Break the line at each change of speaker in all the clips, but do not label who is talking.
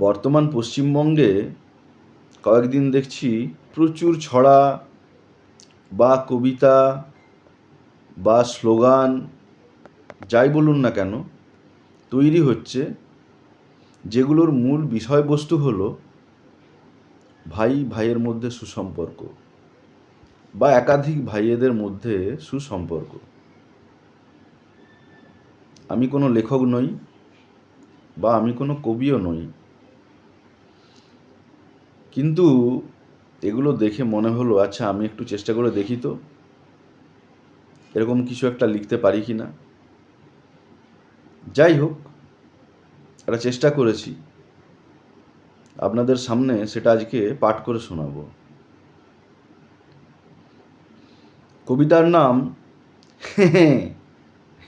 বর্তমান পশ্চিমবঙ্গে কয়েকদিন দেখছি প্রচুর ছড়া বা কবিতা বা স্লোগান যাই বলুন না কেন তৈরি হচ্ছে, যেগুলোর মূল বিষয়বস্তু হলো ভাই ভাইয়ের মধ্যে সুসম্পর্ক বা একাধিক ভাইয়েদের মধ্যে সুসম্পর্ক। আমি কোনো লেখক নই বা আমি কোনো কবিও নই, কিন্তু এগুলো দেখে মনে হলো আচ্ছা আমি একটু চেষ্টা করে দেখি তো এরকম কিছু একটা লিখতে পারি কি না। যাই হোক, একটা চেষ্টা করেছি, আপনাদের সামনে সেটা আজকে পাঠ করে শোনাবো। কবিতার নাম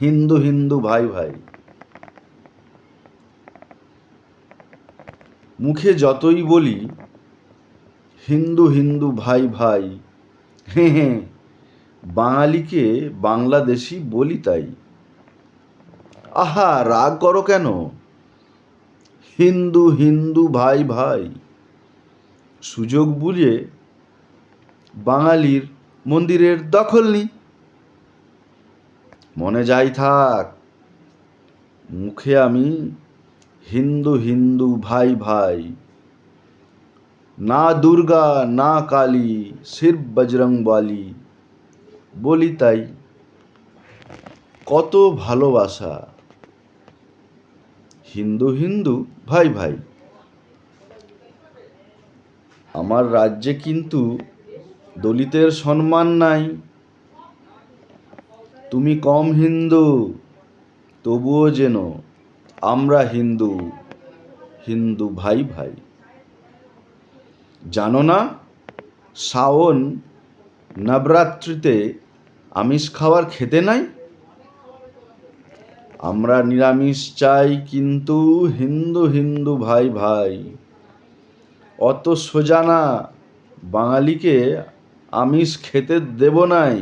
হিন্দু হিন্দু ভাই ভাই। মুখে যতই বলি হিন্দু হিন্দু ভাই ভাই, বাঙালিকে বাংলাদেশি বলি তাই। আহা রাগ করো কেন, হিন্দু হিন্দু ভাই ভাই। সুযোগ বুঝে বাঙালির মন্দিরের দখল নি। মনে যাই থাক, মুখে আমি হিন্দু হিন্দু ভাই ভাই। না দুর্গা না কালী, সির্ফ বজরংবলী বলি তাই। কত ভালোবাসা, হিন্দু হিন্দু ভাই ভাই। আমার রাজ্যে কিন্তু দলিতের সম্মান নাই। তুমি কম হিন্দু, তবুও যেন আমরা হিন্দু হিন্দু ভাই ভাই। জানো না, শ্রাবণ নবরাত্রিতে আমিষ খাওয়ার খেতে নাই। আমরা নিরামিষ চাই কিন্তু হিন্দু হিন্দু ভাই ভাই। অত সোজা না, বাঙালিকে আমিষ খেতে দেব নাই।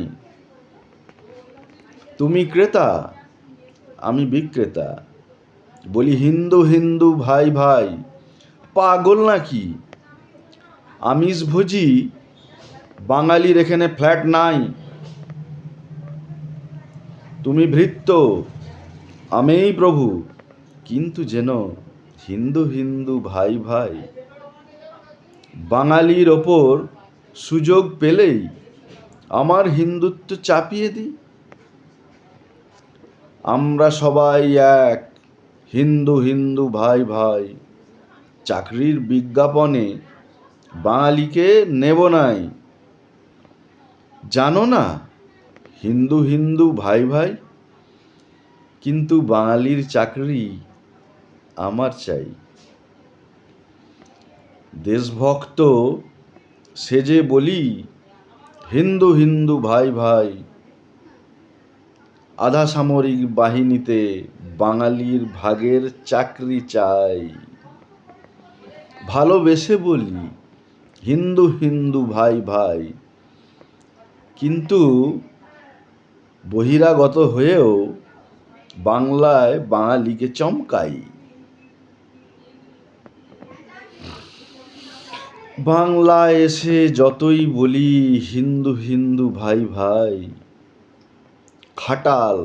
তুমি ক্রেতা আমি বিক্রেতা, বলি হিন্দু হিন্দু ভাই ভাই। পাগল নাকি, আমিষ ভোজি বাঙালির এখানে ফ্ল্যাট নাই। তুমি ভৃত্য আমিই প্রভু, কিন্তু যেন হিন্দু হিন্দু ভাই ভাই। বাঙালির ওপর সুযোগ পেলেই আমার হিন্দুত্ব চাপিয়ে দিই। আমরা সবাই এক, হিন্দু হিন্দু ভাই ভাই। চাকরির বিজ্ঞাপনে বাঙালিকে নেব নাই। জানো না, হিন্দু হিন্দু ভাই ভাই, কিন্তু বাঙালির চাকরি আমার চাই। দেশভক্ত সেজে বলি হিন্দু হিন্দু ভাই ভাই। আধা সামরিক বাহিনীতে বাঙালির ভাগের চাকরি চাই। ভালোবেসে বলি হিন্দু হিন্দু ভাই ভাই, কিন্তু বহিরাগত হয়েও বাংলায় বাঙালিকে চমকাই। বাংলায় এসে যতই বলি হিন্দু হিন্দু ভাই ভাই, খাটাল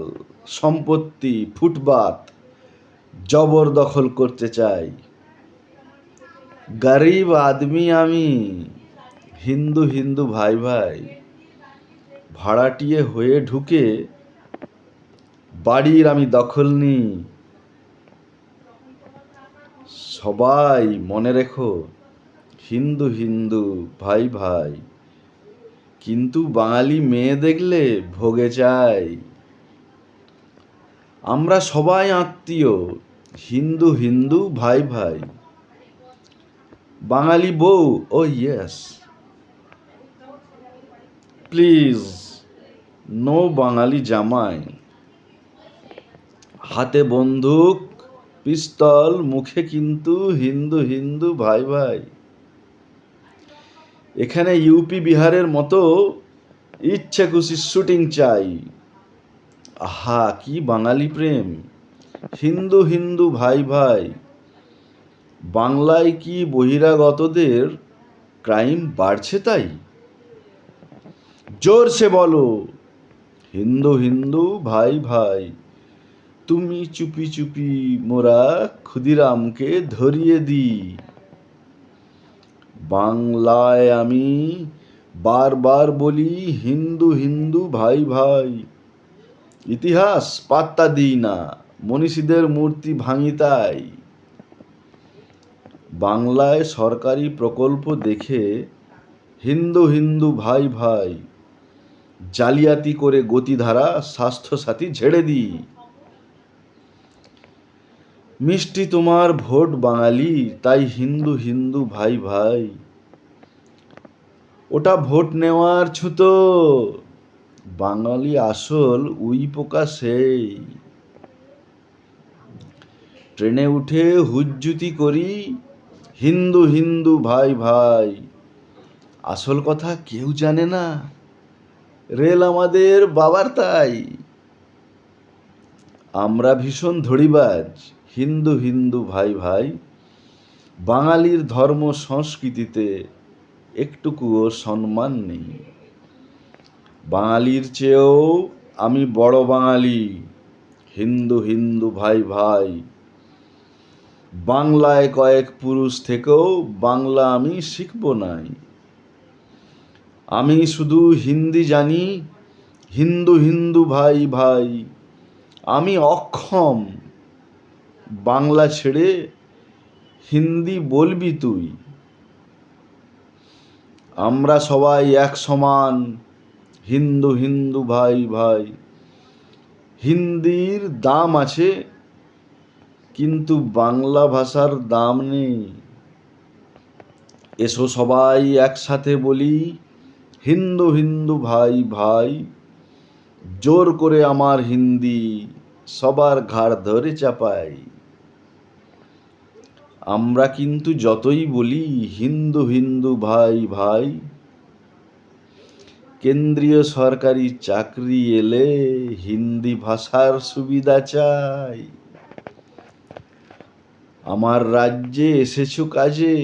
সম্পত্তি ফুটপাত জবরদখল করতে চাই। গরিব আদমি আমি, হিন্দু হিন্দু ভাই ভাই। ভাড়াটিয়ে হয়ে ঢুকে বাড়ির আমি দখল নি। সবাই মনে রেখো হিন্দু হিন্দু ভাই ভাই, কিন্তু বাঙালি মেয়ে দেখলে ভোগে চাই। আমরা সবাই আত্মীয়, হিন্দু হিন্দু ভাই ভাই। বাঙালি বউ ও ইয়েস, প্লিজ নো বাঙালি জামাই। হাতে বন্দুক পিস্তল, মুখে কিন্তু হিন্দু হিন্দু ভাই ভাই। এখানে ইউপি বিহারের মতো ইচ্ছে খুশি শুটিং চাই। আহা কি বাঙালি প্রেম, হিন্দু হিন্দু ভাই ভাই। বাংলায় কি বহিরাগতদের ক্রাইম বাড়ছে তাই? জোরসে বলো। হিন্দু হিন্দু ভাই ভাই, তুমি চুপি চুপি মোরা ক্ষুদিরামকে ধরিয়ে দিই। বাংলায় আমি বারবার বলি হিন্দু হিন্দু ভাই ভাই, ইতিহাস পাত্তা দিই না, মনীষীদের মূর্তি ভাঙি তাই। বাংলায় সরকারি প্রকল্প দেখে হিন্দু হিন্দু ভাই ভাই, জালিয়াতি করে গতিধারা স্বাস্থ্যসাথী ঝেড়ে দিই। মিষ্টি তোমার ভোট বাঙালি, তাই হিন্দু হিন্দু ভাই ভাই, ওটা ভোট নেওয়ার ছুতো, বাঙালি আসল উই পোকা সেই। ট্রেনে উঠে হুজ্জুতি করি হিন্দু হিন্দু ভাই ভাই, আসল কথা কেউ জানে না, রেল আমাদের বাবার তাই। আমরা ভীষণ ধড়িবাজ হিন্দু হিন্দু ভাই ভাই, বাঙালির ধর্ম সংস্কৃতিতে একটুকুও সম্মান নেই। বাঙালির চেয়েও আমি বড় বাঙালি, হিন্দু হিন্দু ভাই ভাই, বাংলায় কয়েক পুরুষ থেকেও বাংলা আমি শিখব নাই। আমি শুধু হিন্দি জানি হিন্দু হিন্দু ভাই ভাই, আমি অক্ষম, বাংলা ছেড়ে হিন্দি বলবি তুই। আমরা সবাই এক সমান হিন্দু হিন্দু ভাই ভাই, হিন্দির দাম আছে কিন্তু বাংলা ভাষার দাম নেই। এসো সবাই একসাথে বলি হিন্দু হিন্দু ভাই ভাই, জোর করে আমার হিন্দি সবার ঘাড় ধরে চাপাই। আমরা কিন্তু যতই বলি হিন্দু হিন্দু ভাই ভাই, কেন্দ্রীয় সরকারি চাকরি এলে হিন্দি ভাষার সুবিধা চাই। আমার রাজ্যে এসেছো কাজে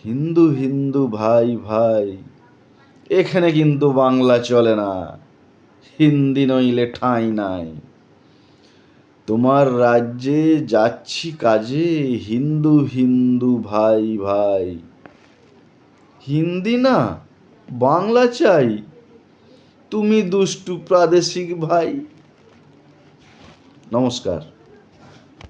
হিন্দু হিন্দু ভাই ভাই, এখানে কিন্তু বাংলা চলে না, হিন্দি নইলে ঠাঁই নাই। তোমার রাজ্যে যাচ্ছি কাজে হিন্দু হিন্দু ভাই ভাই, হিন্দি না বাংলা চাই, তুমি দুষ্টু প্রাদেশিক ভাই। নমস্কার।